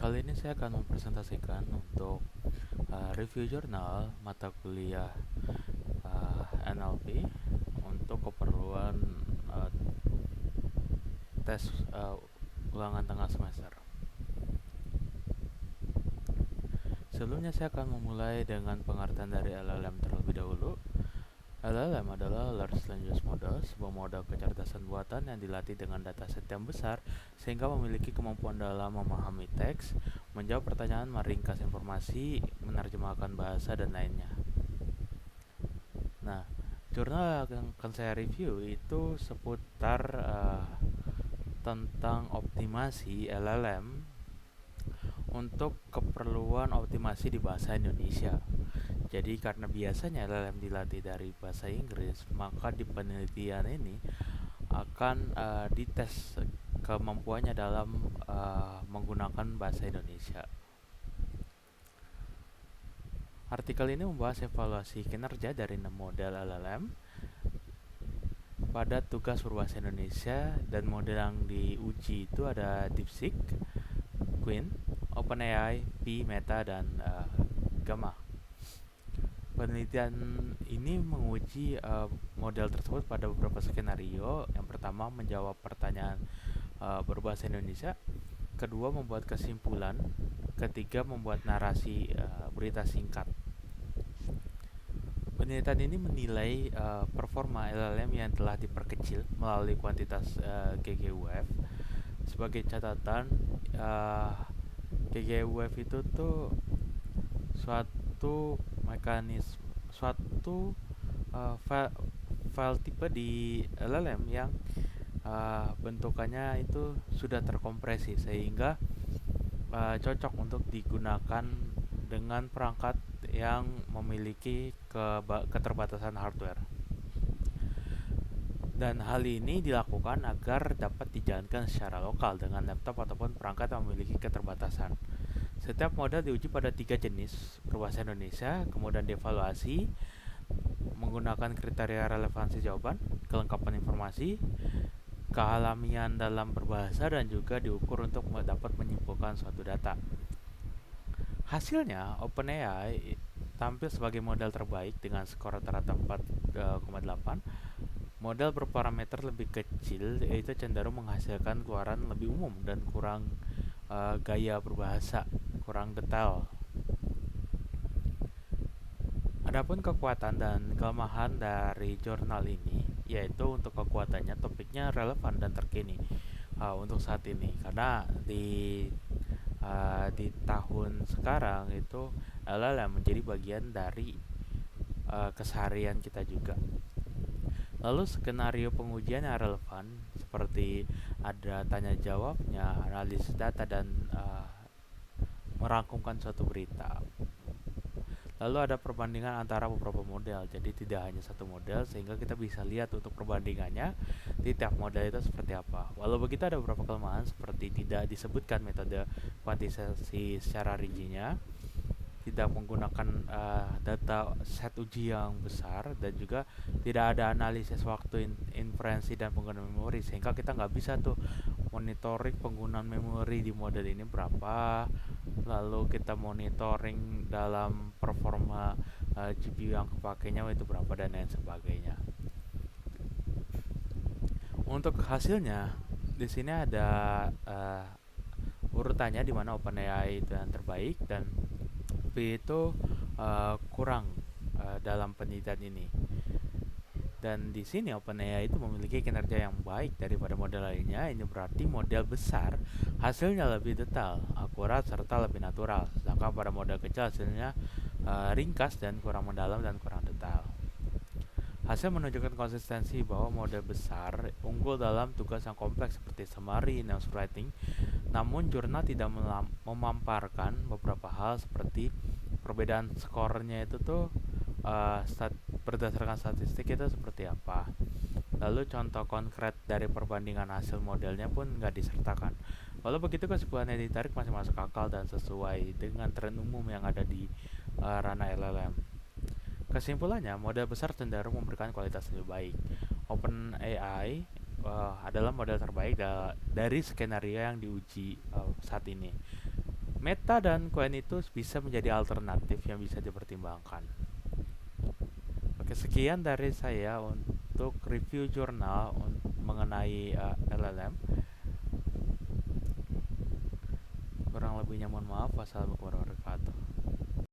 Kali ini saya akan mempresentasikan untuk review jurnal mata kuliah NLP untuk keperluan uh, tes ulangan tengah semester. Sebelumnya saya akan memulai dengan pengertian dari LLM terlebih dahulu. LLM adalah Large Language Model, sebuah model kecerdasan buatan yang dilatih dengan dataset yang besar sehingga memiliki kemampuan dalam memahami teks, menjawab pertanyaan, meringkas informasi, menerjemahkan bahasa, dan lainnya. Nah, jurnal yang akan saya review itu seputar tentang optimasi LLM untuk keperluan optimasi di bahasa Indonesia. Jadi karena biasanya LLM dilatih dari bahasa Inggris, maka di penelitian ini akan dites kemampuannya dalam menggunakan bahasa Indonesia. Artikel ini membahas evaluasi kinerja dari 6 model LLM pada tugas berbahasa Indonesia, dan model yang diuji itu ada DeepSeek, Quinn, OpenAI, Pi, Meta, dan Gamma. Penelitian ini menguji model tersebut pada beberapa skenario. Yang pertama, menjawab pertanyaan berbahasa Indonesia. Kedua, membuat kesimpulan. Ketiga, membuat narasi berita singkat. Penelitian ini menilai performa LLM yang telah diperkecil melalui kuantitas GGUF. Sebagai catatan, GGUF itu tuh suatu suatu file tipe di LLM yang bentukannya itu sudah terkompresi sehingga cocok untuk digunakan dengan perangkat yang memiliki keterbatasan hardware. Dan hal ini dilakukan agar dapat dijalankan secara lokal dengan laptop ataupun perangkat yang memiliki keterbatasan. Setiap model diuji pada 3 jenis berbahasa Indonesia, kemudian dievaluasi menggunakan kriteria relevansi jawaban, kelengkapan informasi, kealamian dalam berbahasa, dan juga diukur untuk dapat menyimpulkan suatu data. Hasilnya, OpenAI tampil sebagai model terbaik dengan skor rata-rata 4,8. Model berparameter lebih kecil yaitu cenderung menghasilkan keluaran lebih umum dan kurang gaya berbahasa, kurang detail. Adapun kekuatan dan kelemahan dari jurnal ini, yaitu untuk kekuatannya topiknya relevan dan terkini untuk saat ini, karena di tahun sekarang itu LLM menjadi bagian dari keseharian kita juga. Lalu skenario pengujian yang relevan seperti ada tanya jawabnya, analisis data, dan merangkumkan suatu berita. Lalu ada perbandingan antara beberapa model, jadi tidak hanya satu model sehingga kita bisa lihat untuk perbandingannya di tiap model itu seperti apa. Walau begitu ada beberapa kelemahan seperti tidak disebutkan metode kuantifikasi secara rincinya, tidak menggunakan data set uji yang besar, dan juga tidak ada analisis waktu inferensi dan penggunaan memori sehingga kita nggak bisa tuh monitoring penggunaan memori di model ini berapa, lalu kita monitoring dalam performa GPU yang kepakainya itu berapa, dan lain sebagainya. Untuk hasilnya di sini ada urutannya di mana OpenAI itu yang terbaik dan P itu kurang dalam penelitian ini. Dan di sini OpenAI itu memiliki kinerja yang baik daripada model lainnya. Ini berarti model besar hasilnya lebih detail, akurat, serta lebih natural. Sedangkan pada model kecil hasilnya ringkas dan kurang mendalam dan kurang detail. Hasil menunjukkan konsistensi bahwa model besar unggul dalam tugas yang kompleks seperti summary, news writing. Namun jurnal tidak memamparkan beberapa hal seperti perbedaan skornya itu tuh berdasarkan statistik itu seperti apa. Lalu contoh konkret dari perbandingan hasil modelnya pun nggak disertakan. Walau begitu, kesimpulan yang ditarik masih masuk akal dan sesuai dengan tren umum yang ada di ranah LLM. Kesimpulannya, model besar cenderung memberikan kualitas lebih baik. OpenAI adalah model terbaik dari skenario yang diuji saat ini. Meta dan Coin itu bisa menjadi alternatif yang bisa dipertimbangkan. Oke, sekian dari saya untuk review jurnal mengenai LLM. Kurang lebihnya mohon maaf. Wassalamualaikum warahmatullahi wabarakatuh.